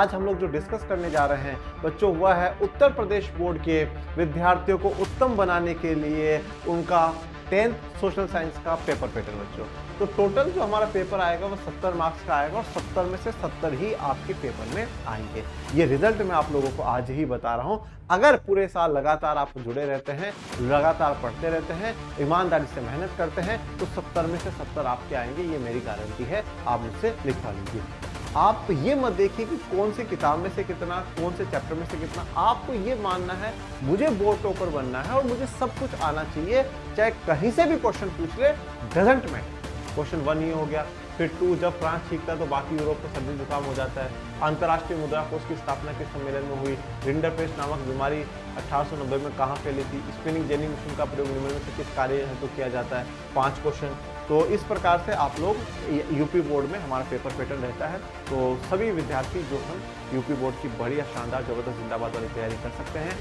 आज हम लोग जो डिस्कस करने जा रहे हैं बच्चों वह है उत्तर प्रदेश बोर्ड के विद्यार्थियों को उत्तम बनाने के लिए उनका 10th सोशल साइंस का पेपर पैटर्न बच्चों। तो टोटल जो हमारा पेपर आएगा वो 70 मार्क्स का आएगा और 70 में से 70 ही आपके पेपर में आएंगे। ये रिजल्ट मैं आप लोगों को आज ही बता रहा हूँ। अगर पूरे साल लगातार आप जुड़े रहते हैं, लगातार पढ़ते रहते हैं, ईमानदारी से मेहनत करते हैं तो 70 में से 70 आपके आएंगे, ये मेरी गारंटी है। आप मुझसे लिखवा लीजिए। आप ये मत देखिए कि कौन सी किताब में से कितना, कौन से चैप्टर में से कितना। आपको ये मानना है मुझे बोर्ड टॉपर बनना है और मुझे सब कुछ आना चाहिए, चाहे कहीं से भी क्वेश्चन पूछ ले, डजंट मैटर। क्वेश्चन 1 ही हो गया, फिर 2 जब फ्रांस सीखता तो बाकी यूरोप को सर्दी जुकाम हो जाता है। अंतर्राष्ट्रीय मुद्रा कोष की स्थापना किस सम्मेलन में हुई? रिंडरपेस्ट नामक बीमारी 1890 में कहाँ फैली थी? स्पिनिंग जेनी मशीन का प्रयोग निम्न में से किस कार्य हेतु किया जाता है? 5 क्वेश्चन। तो इस प्रकार से आप लोग यूपी बोर्ड में हमारा पेपर पैटर्न रहता है। तो सभी विद्यार्थी जो हम यूपी बोर्ड की बढ़िया शानदार जबरदस्त जिंदाबाद वाली तैयारी कर सकते हैं।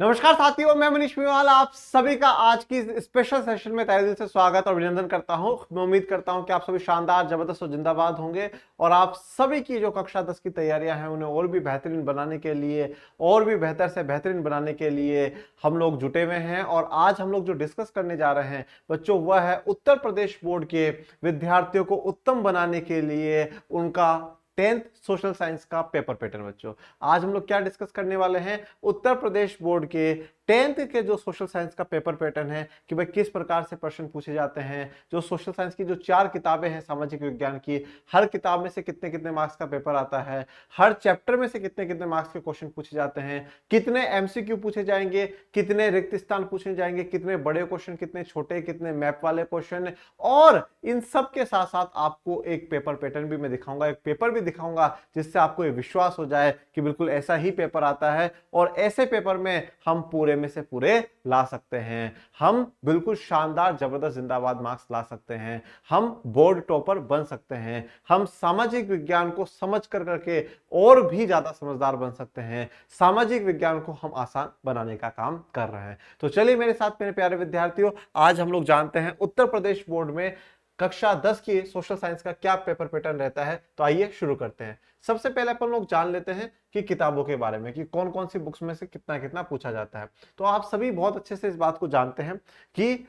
नमस्कार साथियों, मैं मनीष मेवाल आप सभी का आज की स्पेशल सेशन में तहे दिल से स्वागत और अभिनंदन करता हूं। मैं उम्मीद करता हूं कि आप सभी शानदार जबरदस्त और जिंदाबाद होंगे और आप सभी की जो कक्षा 10 की तैयारियां हैं उन्हें और भी बेहतरीन बनाने के लिए, और भी बेहतर से बेहतरीन बनाने के लिए हम लोग जुटे हुए हैं। और आज हम लोग जो डिस्कस करने जा रहे हैं बच्चों वह है उत्तर प्रदेश बोर्ड के विद्यार्थियों को उत्तम बनाने के लिए उनका 10th सोशल साइंस का पेपर पैटर्न बच्चों। आज हम लोग क्या डिस्कस करने वाले हैं? उत्तर प्रदेश बोर्ड के 10th के जो सोशल साइंस का पेपर पैटर्न है कि भाई किस प्रकार से प्रश्न पूछे जाते हैं। जो सोशल साइंस की जो 4 किताबें हैं सामाजिक विज्ञान की, हर किताब में से कितने कितने मार्क्स का पेपर आता है, हर चैप्टर में से कितने कितने मार्क्स के क्वेश्चन पूछे जाते हैं, कितने एमसीक्यू पूछे जाएंगे, कितने रिक्त स्थान पूछे जाएंगे, कितने बड़े क्वेश्चन, कितने छोटे, कितने मैप वाले क्वेश्चन। और इन सब के साथ साथ आपको एक पेपर पैटर्न भी मैं दिखाऊंगा, एक पेपर भी दिखाऊंगा जिससे आपको ये विश्वास हो जाए कि बिल्कुल ऐसा ही पेपर आता है और ऐसे पेपर में हम पूरे में से पूरे ला सकते हैं। हम बिल्कुल शानदार जबरदस्त जिंदाबाद मार्क्स ला सकते हैं। हम बोर्ड टॉपर बन सकते हैं। हम सामाजिक विज्ञान को समझ कर करके और भी ज्यादा समझदार बन सकते हैं। सामाजिक विज्ञान को हम आसान बनाने का काम कर रहे हैं। तो चलिए मेरे साथ मेरे प्यारे विद्यार्थियों, आज हम लोग जानते हैं उत्तर प्रदेश बोर्ड में कक्षा 10 की सोशल साइंस का क्या पेपर पैटर्न रहता है। तो आइए शुरू करते हैं। सबसे पहले अपन लोग जान लेते हैं कि किताबों के बारे में कि कौन कौन सी बुक्स में से कितना कितना पूछा जाता है। तो आप सभी बहुत अच्छे से इस बात को जानते हैं कि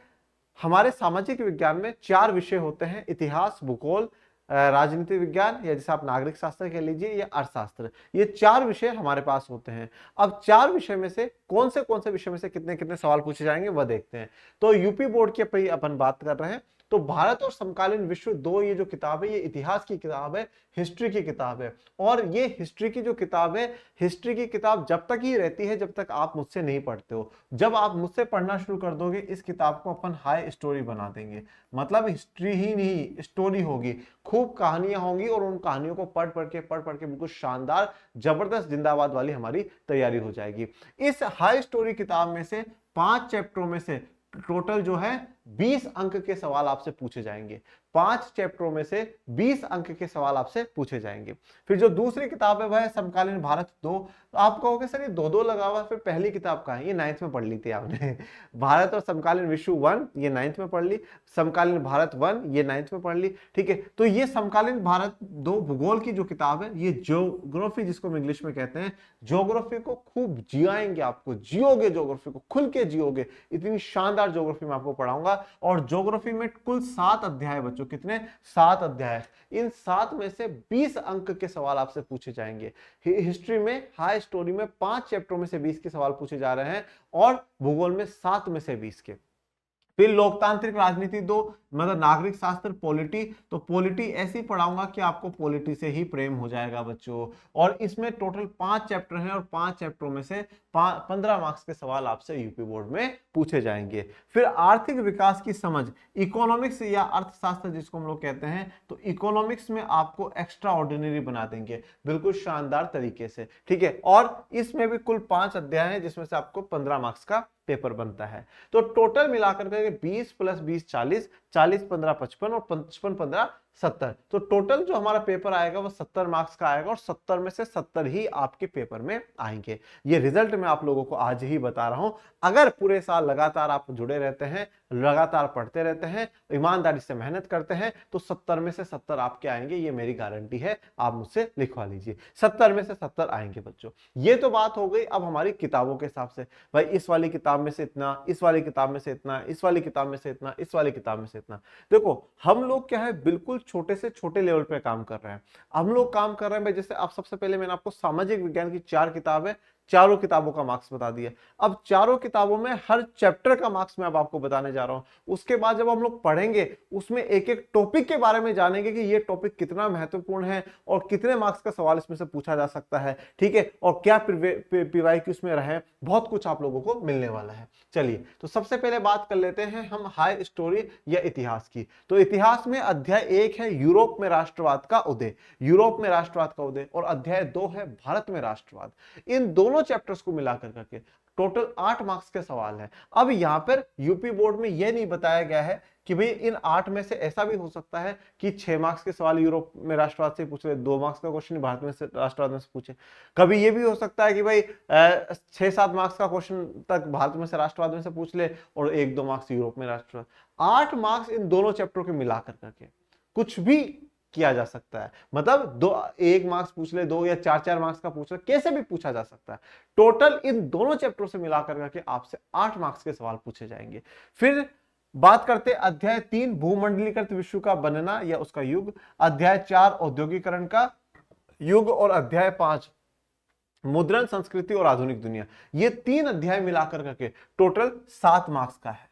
हमारे सामाजिक विज्ञान में 4 विषय होते हैं: इतिहास, भूगोल, राजनीति विज्ञान, या जैसे आप नागरिक शास्त्र कह लीजिए, या अर्थशास्त्र। ये 4 विषय हमारे पास होते हैं। अब 4 विषय में से कौन से विषय में से कितने कितने सवाल पूछे जाएंगे वह देखते हैं। तो यूपी बोर्ड की अपन बात कर रहे हैं। तो भारत और समकालीन विश्व 2 ये जो किताब है ये इतिहास की किताब है, हिस्ट्री की किताब है। और ये हिस्ट्री की जो किताब है, हिस्ट्री की किताब जब तक ही रहती है जब तक आप मुझसे नहीं पढ़ते हो। जब आप मुझसे पढ़ना शुरू कर दोगे इस किताब को अपन हाई स्टोरी बना देंगे। मतलब हिस्ट्री ही नहीं, स्टोरी होगी, खूब कहानियां होंगी और उन कहानियों को पढ़ पढ़ के बिल्कुल शानदार जबरदस्त जिंदाबाद वाली हमारी तैयारी हो जाएगी। इस हाई स्टोरी किताब में से 5 चैप्टरों में से टोटल जो है 20 अंक के सवाल आपसे पूछे जाएंगे। 5 चैप्टरों में से 20 अंक के सवाल आपसे पूछे जाएंगे। फिर जो दूसरी किताब है वह है समकालीन भारत 2। तो आप कहोगे सर ये 2-2 लगा हुआ, फिर पहली किताब कहाँ है? ये 9th में पढ़ ली थी आपने। भारत और समकालीन विश्व 1 ये 9th में पढ़ ली, समकालीन भारत 1 ये 9th में पढ़ ली। ठीक है, तो ये समकालीन भारत 2 भूगोल की जो किताब है, ये ज्योग्राफी जिसको हम इंग्लिश में कहते हैं, ज्योग्राफी को खूब जियाएंगे, आपको जियोगे, ज्योग्राफी को खुल के जियोगे। इतनी शानदार ज्योग्राफी मैं आपको पढ़ाऊंगा। और ज्योग्राफी में कुल 7 अध्याय बच्चों, कितने? 7 अध्याय। इन 7 में से 20 अंक के सवाल आपसे पूछे जाएंगे। हिस्ट्री में, हाई स्टोरी में 5 चैप्टरों में से 20 के सवाल पूछे जा रहे हैं और भूगोल में 7 में से 20 के। फिर लोकतांत्रिक राजनीति 2, मतलब नागरिक शास्त्र, पॉलिटी। तो पॉलिटी ऐसी पढ़ाऊंगा कि आपको पॉलिटी से ही प्रेम हो जाएगा बच्चों। और इसमें टोटल 5 चैप्टर हैं और 5 चैप्टरों में से 15 मार्क्स के सवाल आपसे यूपी बोर्ड में पूछे जाएंगे। फिर आर्थिक विकास की समझ, इकोनॉमिक्स या अर्थशास्त्र जिसको हम लोग कहते हैं, तो इकोनॉमिक्स में आपको एक्स्ट्रा ऑर्डिनरी बना देंगे बिल्कुल शानदार तरीके से। ठीक है, और इसमें भी कुल 5 अध्याय हैं जिसमें से आपको 15 मार्क्स का पेपर बनता है। तो टोटल मिलाकर के 20 + 20 40, 40 15 55 और 55 15 70। तो टोटल जो हमारा पेपर आएगा वो 70 मार्क्स का आएगा और 70 में से 70 ही आपके पेपर में आएंगे। ये रिजल्ट मैं आप लोगों को आज ही बता रहा हूं। अगर पूरे साल लगातार आप जुड़े रहते हैं, लगातार पढ़ते रहते हैं, ईमानदारी से मेहनत करते हैं, तो 70 में से 70 आपके आएंगे, ये मेरी गारंटी है। आप मुझसे लिखवा लीजिए, 70 में से 70 आएंगे बच्चों। ये तो बात हो गई अब हमारी किताबों के हिसाब से, भाई इस वाली किताब में से इतना, इस वाली किताब में से इतना, इस वाली किताब में से इतना, इस वाली किताब में से इतना। देखो हम लोग क्या है, बिल्कुल छोटे से छोटे लेवल पे काम कर रहे हैं। हम लोग काम कर रहे हैं भाई, जैसे आप सबसे पहले मैंने आपको सामाजिक विज्ञान की 4 किताब है, चारों किताबों का मार्क्स बता दिया। अब चारों किताबों में हर चैप्टर का मार्क्स मैं अब आपको बताने जा रहा हूं। उसके बाद जब हम लोग पढ़ेंगे उसमें एक एक टॉपिक के बारे में जानेंगे कि ये टॉपिक कितना महत्वपूर्ण है और कितने मार्क्स का सवाल इसमें से पूछा जा सकता है, ठीक है, और क्या पीवाईक्यू उसमें रहे, बहुत कुछ आप लोगों को मिलने वाला है। चलिए तो सबसे पहले बात कर लेते हैं हम हाई स्टोरी या इतिहास की। तो इतिहास में अध्याय 1 है यूरोप में राष्ट्रवाद का उदय, यूरोप में राष्ट्रवाद का उदय, और अध्याय 2 है भारत में राष्ट्रवाद। इन दोनों चैप्टर्स को मिलाकर करके टोटल 8 मार्क्स के सवाल है। अब यहां पर यूपी बोर्ड में यह नहीं बताया गया है कि भाई इन 8 में से ऐसा भी हो सकता है कि 6 मार्क्स के सवाल यूरोप में राष्ट्रवाद से पूछ ले, 2 मार्क्स का क्वेश्चन भारत में से राष्ट्रवाद में से पूछे। कभी ये भी हो सकता है कि भाई 6-7 मार्क्स का क्वेश्चन तक भारत में से राष्ट्रवाद में से पूछ ले और 1-2 मार्क्स यूरोप में राष्ट्रवाद। 8 मार्क्स इन दोनों चैप्टरों के मिलाकर करके कुछ भी किया जा सकता है। मतलब 1 मार्क्स पूछ ले, 2 या 4-4 मार्क्स का पूछ ले, कैसे भी पूछा जा सकता है। टोटल इन दोनों चैप्टरों से मिलाकर करके आपसे 8 मार्क्स के सवाल पूछे जाएंगे। फिर बात करते हैं अध्याय 3 भूमंडलीकृत विश्व का बनना या उसका युग, अध्याय 4 औद्योगिकरण का युग, और अध्याय 5 मुद्रण संस्कृति और आधुनिक दुनिया। ये 3 अध्याय मिलाकर करके टोटल 7 मार्क्स का है,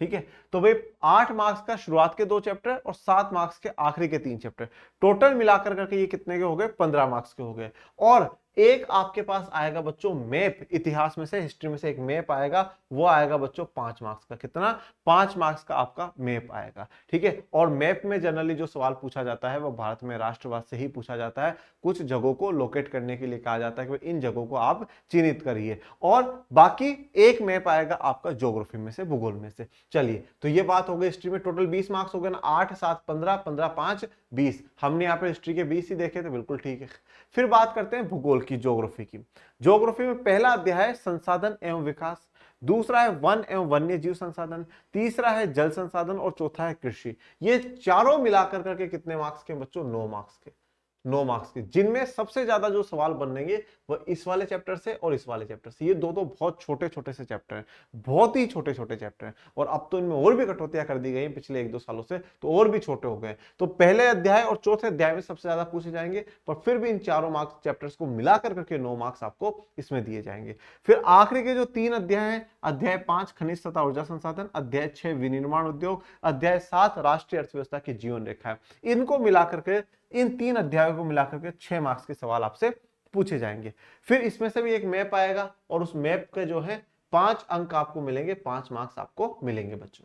ठीक है। तो भाई 8 मार्क्स का शुरुआत के 2 चैप्टर और 7 मार्क्स के आखिरी के 3 चैप्टर, टोटल मिलाकर करके ये कितने के हो गए, 15 मार्क्स के हो गए। और एक आपके पास आएगा बच्चों मैप, इतिहास में से, हिस्ट्री में से एक मैप आएगा, वो आएगा बच्चों 5 मार्क्स का। कितना? 5 मार्क्स का आपका मैप आएगा, ठीक है। और मैप में जनरली जो सवाल पूछा जाता है वो भारत में राष्ट्रवाद से ही पूछा जाता है। कुछ जगहों को लोकेट करने के लिए कहा जाता है कि इन जगहों को आप चिन्हित करिए, और बाकी एक मैप आएगा आपका ज्योग्राफी में से, भूगोल में से। चलिए तो ये बात हो गई हिस्ट्री में। टोटल 20 मार्क्स हो गए ना, 8 7 15, 15 5 20। हमने यहाँ पे हिस्ट्री के 20 ही देखे थे, बिल्कुल ठीक है। फिर बात करते हैं भूगोल की, ज्योग्राफी की। ज्योग्राफी में पहला अध्याय है संसाधन एवं विकास, दूसरा है वन एवं वन्य जीव संसाधन, तीसरा है जल संसाधन और चौथा है कृषि। ये चारों मिलाकर करके कितने मार्क्स के बच्चों? 9 मार्क्स के। 9 मार्क्स के, जिनमें सबसे ज्यादा जो सवाल बनेंगे वो इस वाले चैप्टर से और इस वाले चैप्टर से। ये दो बहुत छोटे छोटे से चैप्टर हैं, बहुत ही छोटे छोटे चैप्टर हैं, और अब तो इनमें और भी कटौतियां कर दी गई हैं पिछले 1-2 सालों से, तो और भी छोटे हो गए। तो पहले अध्याय और चौथे अध्याय में सबसे ज्यादा पूछे जाएंगे, पर फिर भी इन चारों मार्क्स चैप्टर्स को मिलाकर करके 9 मार्क्स आपको इसमें दिए जाएंगे। फिर आखिरी के जो 3 अध्याय हैं, अध्याय 5 खनिज तथा ऊर्जा संसाधन, अध्याय 6 विनिर्माण उद्योग, अध्याय 7 राष्ट्रीय अर्थव्यवस्था की जीवन रेखा है। इनको मिलाकर के, इन 3 अध्यायों को मिलाकर के 6 मार्क्स के सवाल आपसे पूछे जाएंगे। फिर इसमें से भी एक मैप आएगा, और उस मैप के जो है 5 अंक आपको मिलेंगे, 5 मार्क्स आपको मिलेंगे बच्चों।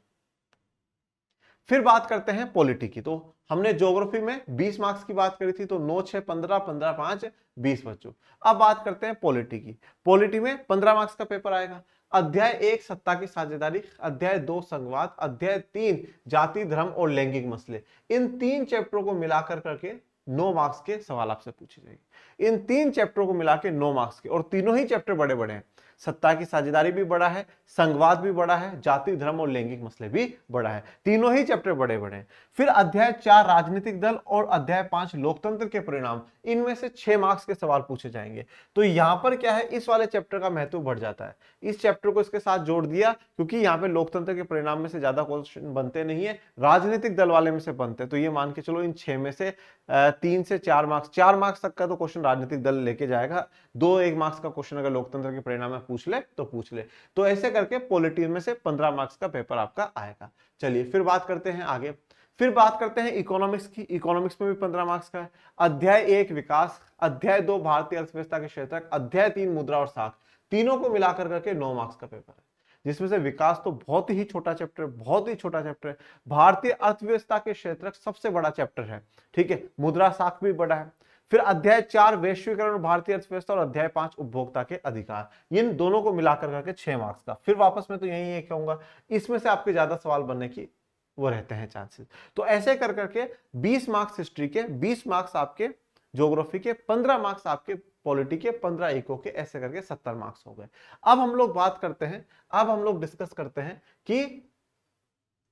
फिर बात करते हैं पॉलिटी की। तो हमने ज्योग्राफी में 20 मार्क्स की बात करी थी, तो 9 6 15, 15 5 20 बच्चों। अब बात करते हैं पॉलिटी की। पॉलिटी में 15 मार्क्स का पेपर आएगा। अध्याय 1 सत्ता की साझेदारी, अध्याय 2 संघवाद, अध्याय 3 जाति धर्म और लैंगिक मसले। इन 3 चैप्टरों को मिलाकर करके 9 मार्क्स के सवाल आपसे पूछे जाएंगे। इन 3 चैप्टरों को मिला के 9 मार्क्स के, और तीनों ही चैप्टर बड़े बड़े हैं। सत्ता की साझेदारी भी बड़ा है, संघवाद भी बड़ा है, जाति धर्म और लैंगिक मसले भी बड़ा है। तीनों ही चैप्टर बड़े बड़े हैं। फिर अध्याय 4 राजनीतिक दल और अध्याय 5 लोकतंत्र के परिणाम, इनमें से 6 मार्क्स के सवाल पूछे जाएंगे। तो यहां पर क्या है, इस वाले चैप्टर का महत्व बढ़ जाता है। इस चैप्टर को इसके साथ जोड़ दिया, क्योंकि यहाँ पे लोकतंत्र के परिणाम में से ज्यादा क्वेश्चन बनते नहीं है, राजनीतिक दल वाले में से बनते हैं। तो ये मान के चलो इन 6 में से 3 से 4 मार्क्स, 4 मार्क्स तक का तो क्वेश्चन राजनीतिक दल लेके जाएगा। 2-1 मार्क्स का क्वेश्चन अगर लोकतंत्र के परिणाम में पूछ ले तो पूछ ले। तो ऐसे करके पॉलिटी में से 15 मार्क्स का पेपर आपका आएगा। चलिए फिर बात करते हैं आगे। फिर बात करते हैं इकोनॉमिक्स की। इकोनॉमिक्स में भी 15 मार्क्स का है। अध्याय 1 विकास, अध्याय 2 भारतीय अर्थव्यवस्था के क्षेत्रक, अध्याय 3 मुद्रा और साख। तीनों को मिलाकर करके 9 मार्क्स का पेपर है, जिसमें से विकास तो बहुत ही छोटा चैप्टर, बहुत ही छोटा चैप्टर है। भारतीय अर्थव्यवस्था के क्षेत्रक सबसे बड़ा चैप्टर है, ठीक है। मुद्रा साख भी बड़ा है। फिर अध्याय 4 वैश्वीकरण और भारतीय अर्थव्यवस्था, और अध्याय 5 उपभोक्ता के अधिकार। इन दोनों को मिलाकर करके 6 मार्क्स का। फिर वापस में तो यही कहूंगा, इसमें से आपके ज्यादा सवाल बनने की वो रहते हैं चांसेस। तो ऐसे कर करके 20 मार्क्स हिस्ट्री के, 20 मार्क्स आपके ज्योग्राफी के, 15 मार्क्स आपके पॉलिटी के, 15 इको के, ऐसे करके 70 मार्क्स हो गए। अब हम लोग बात करते हैं, अब हम लोग डिस्कस करते हैं कि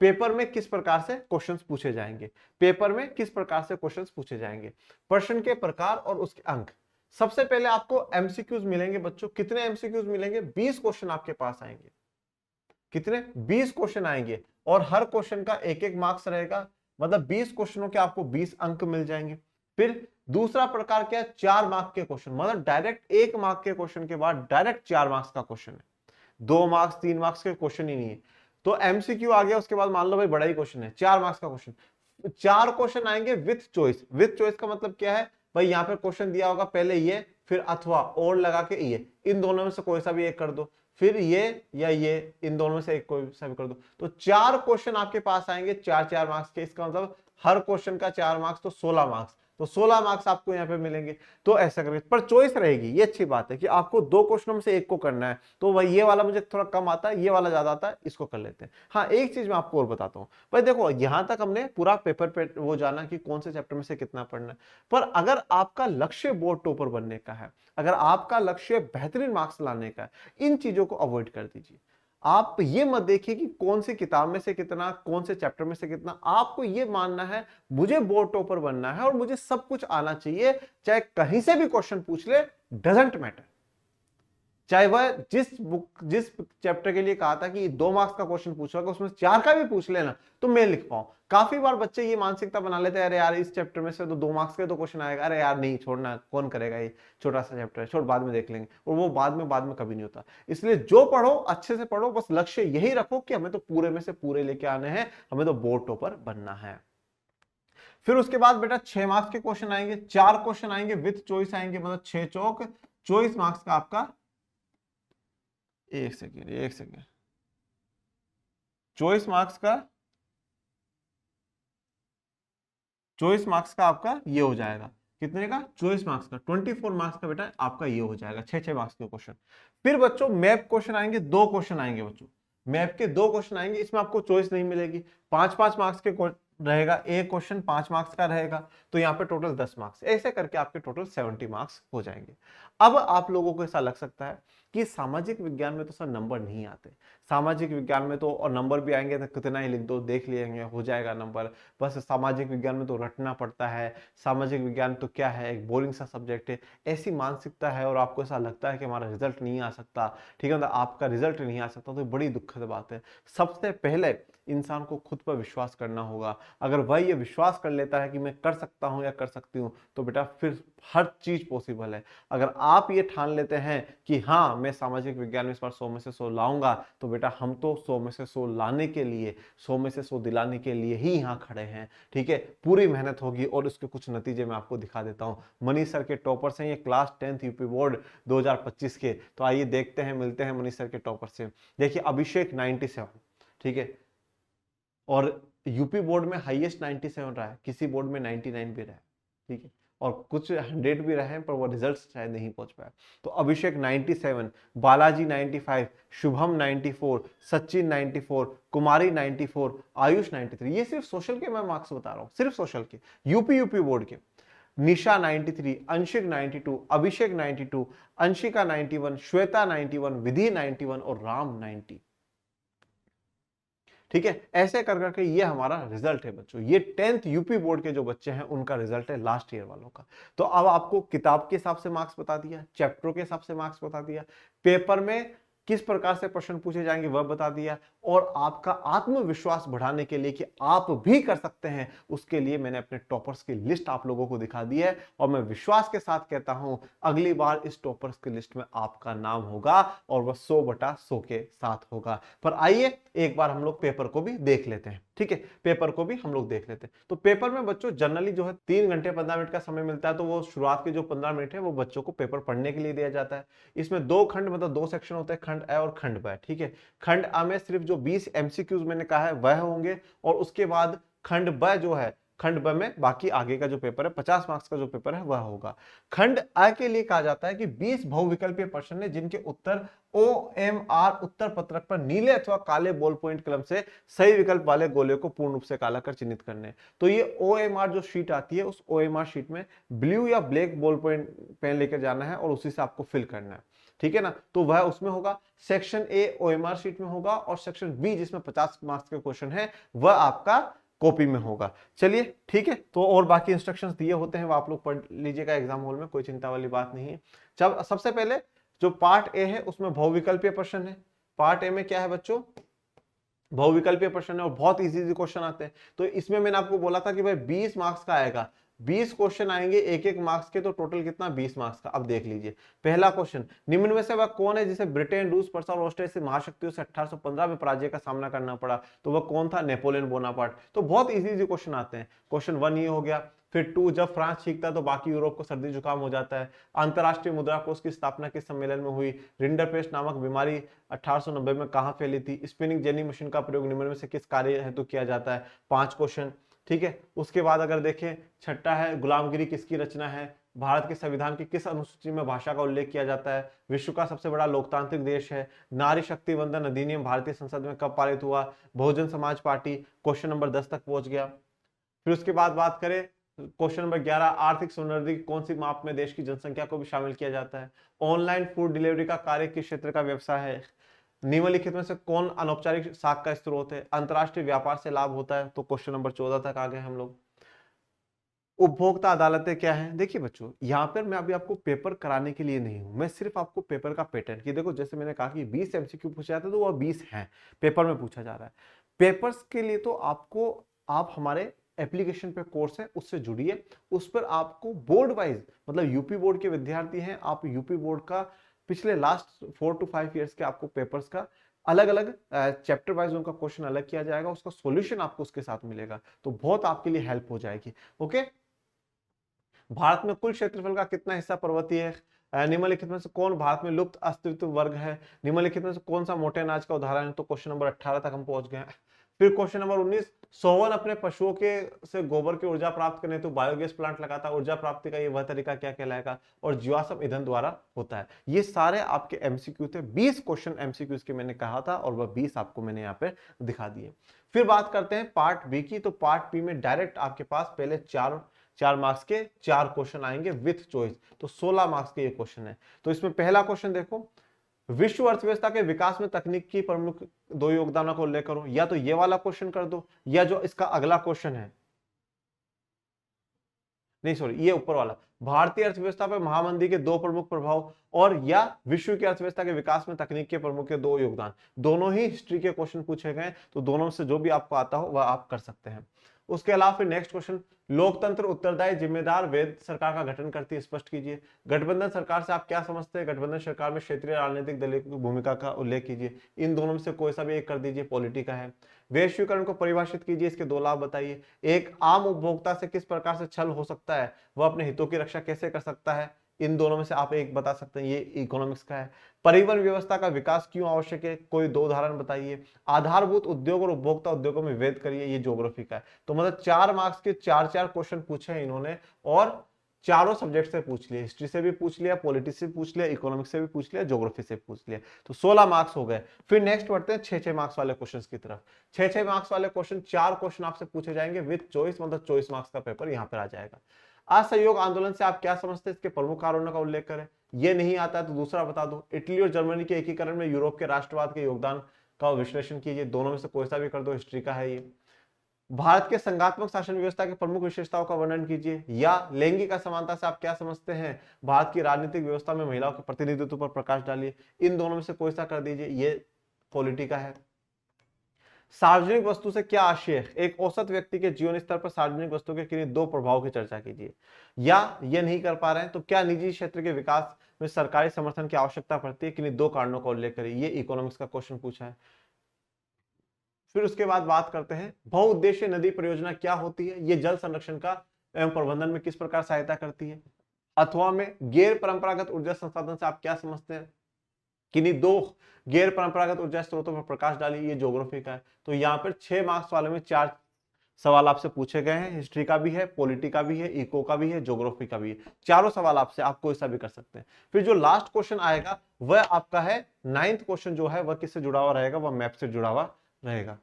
पेपर में किस प्रकार से क्वेश्चंस पूछे जाएंगे, पेपर में किस प्रकार से क्वेश्चंस पूछे जाएंगे, प्रश्न के प्रकार और उसके अंक। सबसे पहले आपको एमसीक्यूज मिलेंगे बच्चों। कितने एमसीक्यूज मिलेंगे? 20 क्वेश्चन आपके पास आएंगे। कितने? 20 क्वेश्चन आएंगे और हर क्वेश्चन का एक एक मार्क्स रहेगा, मतलब 20 क्वेश्चनों के आपको 20 अंक मिल जाएंगे। फिर दूसरा प्रकार क्या है? 4 मार्क के क्वेश्चन, मतलब डायरेक्ट 1 मार्क के क्वेश्चन के बाद डायरेक्ट 4 मार्क्स का क्वेश्चन है। 2 मार्क्स 3 मार्क्स के क्वेश्चन ही नहीं है। तो एमसीक्यू आ गया, उसके बाद मान लो भाई बड़ा ही क्वेश्चन है, 4 मार्क्स का क्वेश्चन। 4 क्वेश्चन आएंगे विथ चॉइस। विथ चॉइस का मतलब क्या है भाई? यहां पे क्वेश्चन दिया होगा, पहले ये, फिर अथवा और लगा के ये, इन दोनों में से कोई सा भी एक कर दो, फिर ये या ये, इन दोनों में से एक कोई सा भी कर दो। तो 4 क्वेश्चन आपके पास आएंगे 4-4 मार्क्स के। इसका मतलब हर क्वेश्चन का 4 मार्क्स, तो 16 मार्क्स। तो 16 मार्क्स आपको यहाँ पे मिलेंगे। तो ऐसा करके, पर चॉइस रहेगी। ये अच्छी बात है कि आपको 2 क्वेश्चनों में से एक को करना है। तो भाई ये वाला मुझे थोड़ा कम आता है, ये वाला ज्यादा आता है, इसको कर लेते हैं। हाँ, एक चीज मैं आपको और बताता हूँ भाई, देखो यहां तक हमने पूरा पेपर पे वो जाना कि कौन से चैप्टर में से कितना पढ़ना है। पर अगर आपका लक्ष्य बोर्ड टॉपर बनने का है, अगर आपका लक्ष्य बेहतरीन मार्क्स लाने का है, इन चीजों को अवॉइड कर दीजिए। आप ये मत देखिए कि कौन सी किताब में से कितना, कौन से चैप्टर में से कितना। आपको ये मानना है मुझे बोर्ड टॉपर बनना है और मुझे सब कुछ आना चाहिए, चाहे कहीं से भी क्वेश्चन पूछ ले, डजंट मैटर। चाहे वह जिस चैप्टर के लिए कहा था कि 2 मार्क्स का क्वेश्चन पूछा, उसमें 4 का भी पूछ लेना तो मैं लिख पाऊं। काफी बार बच्चे ये मानसिकता बना लेते हैं, अरे यार इस चैप्टर में से तो 2 मार्क्स के तो क्वेश्चन आएगा, अरे यार नहीं छोड़ना, कौन करेगा, ये छोटा सा चैप्टर है, छोड़ बाद में देख लेंगे। और वो बाद में कभी नहीं होता। इसलिए जो पढ़ो अच्छे से पढ़ो, बस लक्ष्य यही रखो कि हमें तो पूरे में से पूरे लेके आने हैं, हमें तो बोर्ड टॉपर बनना है। फिर उसके बाद बेटा 6 मार्क्स के क्वेश्चन आएंगे, 4 क्वेश्चन आएंगे विथ चॉइस आएंगे, मतलब 6 चौक 24 मार्क्स का आपका, एक सेकेंड, 24 मार्क्स का, 24 मार्क्स का आपका ये हो जाएगा। कितने का? 24 मार्क्स का। 24 मार्क्स का बेटा आपका ये हो जाएगा, 6-6 मार्क्स के क्वेश्चन। फिर बच्चों मैप क्वेश्चन आएंगे, 2 क्वेश्चन आएंगे बच्चों, मैप के 2 क्वेश्चन आएंगे। इसमें आपको चॉइस नहीं मिलेगी, 5-5 मार्क्स के रहेगा, एक क्वेश्चन 5 मार्क्स का रहेगा, तो यहाँ पे टोटल 10 मार्क्स। ऐसे करके आपके टोटल 70 मार्क्स हो जाएंगे। अब आप लोगों को ऐसा लग सकता है कि सामाजिक विज्ञान में तो सर नंबर नहीं आते, सामाजिक विज्ञान में तो, और नंबर भी आएंगे तो कितना ही लिख दो, देख लेंगे हो जाएगा नंबर, बस सामाजिक विज्ञान में तो रटना पड़ता है, सामाजिक विज्ञान तो क्या है, एक बोरिंग सा सब्जेक्ट है। ऐसी मानसिकता है और आपको ऐसा लगता है कि हमारा रिजल्ट नहीं आ सकता, ठीक है, मतलब आपका रिजल्ट नहीं आ सकता, तो बड़ी दुखद बात है। सबसे पहले इंसान को खुद पर विश्वास करना होगा। अगर वह ये विश्वास कर लेता है कि मैं कर सकता हूं या कर सकती हूं, तो बेटा फिर हर चीज पॉसिबल है। अगर आप ये ठान लेते हैं कि हाँ मैं सामाजिक विज्ञान में इस बार 100 में से 100 लाऊंगा, तो बेटा हम तो 100 में से 100 लाने के लिए, 100 में से 100 दिलाने के लिए ही यहाँ खड़े हैं, ठीक है। पूरी मेहनत होगी और उसके कुछ नतीजे मैं आपको दिखा देता हूँ। मनीष सर के टॉपर्स हैं ये क्लास 10th यूपी बोर्ड 2025 के। तो आइए देखते हैं, मिलते हैं मनीष सर के टॉपर से। देखिए अभिषेक 97, ठीक है, और यूपी बोर्ड में हाईएस्ट 97 रहा है, किसी बोर्ड में 99 भी रहा है, ठीक है, और कुछ 100 भी रहे पर वो रिजल्ट शायद नहीं पहुंच पाया। तो अभिषेक 97, बालाजी 95, शुभम 94, सचिन 94, कुमारी 94, आयुष 93। ये सिर्फ सोशल के मैं मार्क्स बता रहा हूँ, सिर्फ सोशल के, यूपी बोर्ड के। निशा 93, अंशिक 92, अभिषेक 92, अंशिका 91, श्वेता 91, विधि 91 और राम 90, ठीक है। ऐसे कर करके ये हमारा रिजल्ट है बच्चों। ये 10th यूपी बोर्ड के जो बच्चे हैं उनका रिजल्ट है लास्ट ईयर वालों का। तो अब आपको किताब के हिसाब से मार्क्स बता दिया, चैप्टरों के हिसाब से मार्क्स बता दिया, पेपर में किस प्रकार से प्रश्न पूछे जाएंगे वह बता दिया, और आपका आत्मविश्वास बढ़ाने के लिए कि आप भी कर सकते हैं, उसके लिए मैंने अपने टॉपर्स की लिस्ट आप लोगों को दिखा दी है। और मैं विश्वास के साथ कहता हूं अगली बार इस टॉपर्स की लिस्ट में आपका नाम होगा और वह 100/100 के साथ होगा। पर आइए एक बार हम लोग पेपर को भी देख लेते हैं, ठीक है, पेपर को भी हम लोग देख लेते हैं। तो पेपर में बच्चों जनरली जो है 3 घंटे 15 मिनट का समय मिलता है, तो वो शुरुआत के जो 15 मिनट है वो बच्चों को पेपर पढ़ने के लिए दिया जाता है। इसमें 2 खंड, मतलब 2 सेक्शन होते हैं, खंड A और खंड B, ठीक है। खंड A में सिर्फ जो 20 एमसीक्यूज मैंने कहा है वह होंगे, और उसके बाद खंड B जो है, खंड ब में बाकी आगे का जो पेपर है 50 मार्क्स का जो पेपर है वह होगा। खंड अ के लिए कहा जाता है कि 20 बहुविकल्पीय प्रश्न है जिनके उत्तर OMR उत्तर पत्रक पर नीले अथवा काले बॉल पॉइंट कलम से सही विकल्प वाले गोले को पूर्ण रूप से काला कर चिन्हित करने। तो ये OMR जो शीट आती है उस OMR शीट में ब्लू या ब्लैक बॉल पॉइंट पेन लेकर जाना है और उसी से आपको फिल करना है, ठीक है ना। तो वह उसमें होगा, सेक्शन ए OMR शीट में होगा और सेक्शन बी जिसमें 50 मार्क्स के क्वेश्चन है वह आपका कॉपी में होगा। चलिए ठीक है, तो और बाकी इंस्ट्रक्शंस दिए होते हैं वो आप लोग पढ़ लीजिएगा एग्जाम हॉल में, कोई चिंता वाली बात नहीं है। जब सबसे पहले जो पार्ट ए है उसमें बहुविकल्पीय प्रश्न है। पार्ट ए में क्या है बच्चों, बहुविकल्पीय प्रश्न है और बहुत इजी क्वेश्चन आते हैं। तो इसमें मैंने आपको बोला था कि भाई 20 मार्क्स का आएगा, 20 क्वेश्चन आएंगे एक एक मार्क्स के, तो टोटल कितना 20 मार्क्स का। अब देख लीजिए पहला क्वेश्चन, निम्न में से वह कौन है जिसे ब्रिटेन, रूस, पर्सा और ऑस्ट्रेलिया से महाशक्तियों से 1815 में पराजय का सामना करना पड़ा। तो वह कौन था, नेपोलियन बोनापार्ट। तो बहुत इजी क्वेश्चन आते हैं। क्वेश्चन 1 ये हो गया। फिर 2, जब फ्रांस छींकता है तो बाकी यूरोप को सर्दी जुकाम हो जाता है। अंतरराष्ट्रीय मुद्रा कोष की स्थापना किस सम्मेलन में हुई। रिंडरपेस्ट नामक बीमारी 1890 में कहां फैली थी। स्पिनिंग जेनी मशीन का प्रयोग निम्न में से किस कार्य हेतु किया जाता है। 5 क्वेश्चन, ठीक है। उसके बाद अगर देखें छठा है, गुलामगिरी किसकी रचना है। भारत के संविधान की किस अनुसूची में भाषा का उल्लेख किया जाता है। विश्व का सबसे बड़ा लोकतांत्रिक देश है। नारी शक्ति वंदन अधिनियम भारतीय संसद में कब पारित हुआ। Bahujan Samaj party. Question number 10 तक पहुंच गया। फिर उसके बाद बात करें क्वेश्चन नंबर 11, आर्थिक समृद्धि की कौन सी माप में देश की जनसंख्या को भी शामिल किया जाता है। ऑनलाइन फूड डिलीवरी का कार्य किस क्षेत्र का व्यवसाय है। निम्नलिखित में से कौन अनौपचारिक साख का स्रोत है। अंतरराष्ट्रीय व्यापार से लाभ होता है। तो क्वेश्चन नंबर 14 तक आ गए हम लोग। उपभोक्ता अदालतें क्या है। देखिए बच्चों यहाँ पर मैं अभी आपको पेपर कराने के लिए नहीं हूं, मैं सिर्फ आपको पेपर का पैटर्न की, देखो जैसे मैंने कहा कि 20 MCQ पूछा जाता है तो वह 20 है पेपर में पूछा जा रहा है। पेपर्स के लिए तो आपको, आप हमारे एप्लीकेशन पे कोर्स है उससे जुड़िए, उस पर आपको बोर्ड वाइज, मतलब यूपी बोर्ड के विद्यार्थी हैं आप, यूपी बोर्ड का पिछले लास्ट 4 to 5 ईयर्स के आपको पेपर्स का अलग अलग चैप्टर वाइज उनका क्वेश्चन अलग किया जाएगा, उसका सॉल्यूशन आपको उसके साथ मिलेगा, तो बहुत आपके लिए हेल्प हो जाएगी। ओके, भारत में कुल क्षेत्रफल का कितना हिस्सा पर्वतीय है। निम्नलिखित में से कौन भारत में लुप्त अस्तित्व वर्ग है। निम्नलिखित में से कौन सा मोटे अनाज का उदाहरण है। तो क्वेश्चन नंबर 18 तक हम पहुंच गए। फिर क्वेश्चन नंबर 19, सोवन अपने पशुओं के से गोबर की ऊर्जा प्राप्त करने तो बायोगैस प्लांट लगाता है, ऊर्जा प्राप्ति का ये वह तरीका क्या कहलाएगा। और जीवाश्म ईंधन द्वारा होता है। ये सारे आपके एमसीक्यू थे, 20 क्वेश्चन एमसीक्यूज के मैंने कहा था और वह 20 आपको मैंने यहाँ पे दिखा दिए। फिर बात करते हैं पार्ट बी की। तो पार्ट बी में डायरेक्ट आपके पास पहले चार मार्क्स के 4 क्वेश्चन आएंगे विथ चॉइस, तो 16 मार्क्स के ये क्वेश्चन है। तो इसमें पहला क्वेश्चन देखो, विश्व अर्थव्यवस्था के विकास में तकनीक की प्रमुख 2 योगदानों को उल्लेख करो। या तो ये वाला क्वेश्चन कर दो, या जो इसका अगला क्वेश्चन है, नहीं सॉरी ये ऊपर वाला, भारतीय अर्थव्यवस्था पर महामंदी के 2 प्रमुख प्रभाव, और या विश्व की अर्थव्यवस्था के विकास में तकनीक के प्रमुख के 2 योगदान। दोनों ही हिस्ट्री के क्वेश्चन पूछे गए, तो दोनों से जो भी आपको आता हो वह आप कर सकते हैं। उसके अलावा फिर नेक्स्ट क्वेश्चन, लोकतंत्र उत्तरदायी जिम्मेदार वैध सरकार का गठन करती है, स्पष्ट कीजिए। गठबंधन सरकार से आप क्या समझते हैं। गठबंधन सरकार में क्षेत्रीय राजनीतिक दलों की भूमिका का उल्लेख कीजिए। इन दोनों में से कोई सा भी एक कर दीजिए, पॉलिटी का है। वैश्वीकरण को परिभाषित कीजिए, इसके 2 लाभ बताइए। एक आम उपभोक्ता से किस प्रकार से छल हो सकता है, वह अपने हितों की रक्षा कैसे कर सकता है। इन दोनों में से आप एक बता सकते हैं, ये इकोनॉमिक्स का है। परिवहन व्यवस्था का विकास क्यों आवश्यक है, कोई 2 उदाहरण बताइए। आधारभूत उद्योग और उपभोक्ता उद्योगों में विभेद करिए, ये ज्योग्राफी का है। तो मतलब 4 मार्क्स के 4 क्वेश्चन पूछे हैं इन्होंने, और चारों सब्जेक्ट से पूछ लिए, हिस्ट्री से भी पूछ लिया, पॉलिटिक्स से भी पूछ लिया, इकोनॉमिक्स से भी पूछ लिया, ज्योग्राफी से पूछ लिया। तो 16 मार्क्स हो गए। फिर नेक्स्ट बढ़ते हैं 6 मार्क्स वाले क्वेश्चंस की तरफ। 6 मार्क्स वाले क्वेश्चन, 4 क्वेश्चन आपसे पूछे जाएंगे विद चॉइस, मतलब 24 मार्क्स का पेपर यहाँ पर आ जाएगा। असहयोग आंदोलन से आप क्या समझते हैं, इसके प्रमुख कारणों का उल्लेख करें। ये नहीं आता है तो दूसरा बता दो। इटली और जर्मनी के एकीकरण में यूरोप के राष्ट्रवाद के योगदान का विश्लेषण कीजिए। दोनों में से कोई सा भी कर दो, हिस्ट्री का है ये। भारत के संघात्मक शासन व्यवस्था की प्रमुख विशेषताओं का वर्णन कीजिए। या लैंगिक असमानता से आप क्या समझते हैं, भारत की राजनीतिक व्यवस्था में महिलाओं के प्रतिनिधित्व पर प्रकाश डालिए। इन दोनों में से कोई सा कर दीजिए, ये पॉलिटी का है। सार्वजनिक वस्तु से क्या आशय है, एक औसत व्यक्ति के जीवन स्तर पर सार्वजनिक वस्तु के किन्हीं 2 प्रभावों की चर्चा कीजिए। या ये नहीं कर पा रहे हैं तो क्या निजी क्षेत्र के विकास में सरकारी समर्थन की आवश्यकता पड़ती है, किन्हीं 2 कारणों का उल्लेख करिए। ये इकोनॉमिक्स का क्वेश्चन पूछा है। फिर उसके बाद बात करते हैं बहुउद्देशीय नदी परियोजना क्या होती है, ये जल संरक्षण का एवं प्रबंधन में किस प्रकार सहायता करती है। अथवा में गैर परंपरागत ऊर्जा संसाधन से आप क्या समझते हैं, किन्हीं 2 गैर परंपरागत ऊर्जा स्रोतों पर प्रकाश डालिए, ये ज्योग्राफी का है। तो यहाँ पर 6 मार्क्स वाले में 4 सवाल आपसे पूछे गए हैं, हिस्ट्री का भी है, पॉलिटी का भी है, इको का भी है, ज्योग्राफी का भी है। चारों सवाल आपसे, आप कोई सा भी कर सकते हैं। फिर जो लास्ट क्वेश्चन आएगा वह आपका है 9th क्वेश्चन जो है वह किससे जुड़ा हुआ रहेगा, वह मैप से जुड़ा हुआ रहेगा,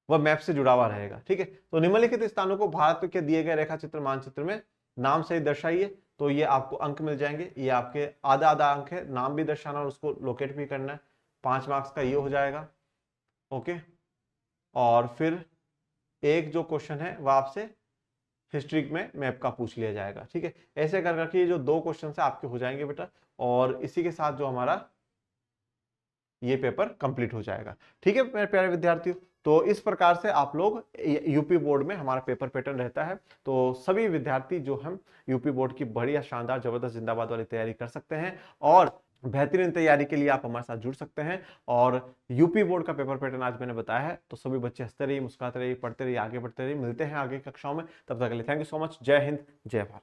वह मैप से जुड़ा हुआ रहेगा। ठीक है, तो निम्नलिखित स्थानों को भारत के दिए गए रेखा चित्र मानचित्र में नाम से ही दर्शाइए। तो ये आपको अंक मिल जाएंगे, ये आपके आधा आधा अंक है, नाम भी दर्शाना और उसको लोकेट भी करना है। 5 मार्क्स का ये हो जाएगा। ओके, और फिर एक जो क्वेश्चन है वह आपसे हिस्ट्री में मैप का पूछ लिया जाएगा। ठीक है, ऐसे कर करके ये जो 2 क्वेश्चन है आपके हो जाएंगे बेटा, और इसी के साथ जो हमारा ये पेपर कंप्लीट हो जाएगा। ठीक है मेरे प्यारे विद्यार्थियों, तो इस प्रकार से आप लोग यूपी बोर्ड में हमारा पेपर पैटर्न रहता है। तो सभी विद्यार्थी जो हम यूपी बोर्ड की बढ़िया शानदार जबरदस्त जिंदाबाद वाली तैयारी कर सकते हैं, और बेहतरीन तैयारी के लिए आप हमारे साथ जुड़ सकते हैं। और यूपी बोर्ड का पेपर पैटर्न आज मैंने बताया है, तो सभी बच्चे हंसते रहिए, मुस्कुराते रहिए, पढ़ते रहिए, आगे बढ़ते रहिए। मिलते हैं आगे कक्षाओं में, तब तक के लिए थैंक यू सो मच। जय हिंद, जय भारत।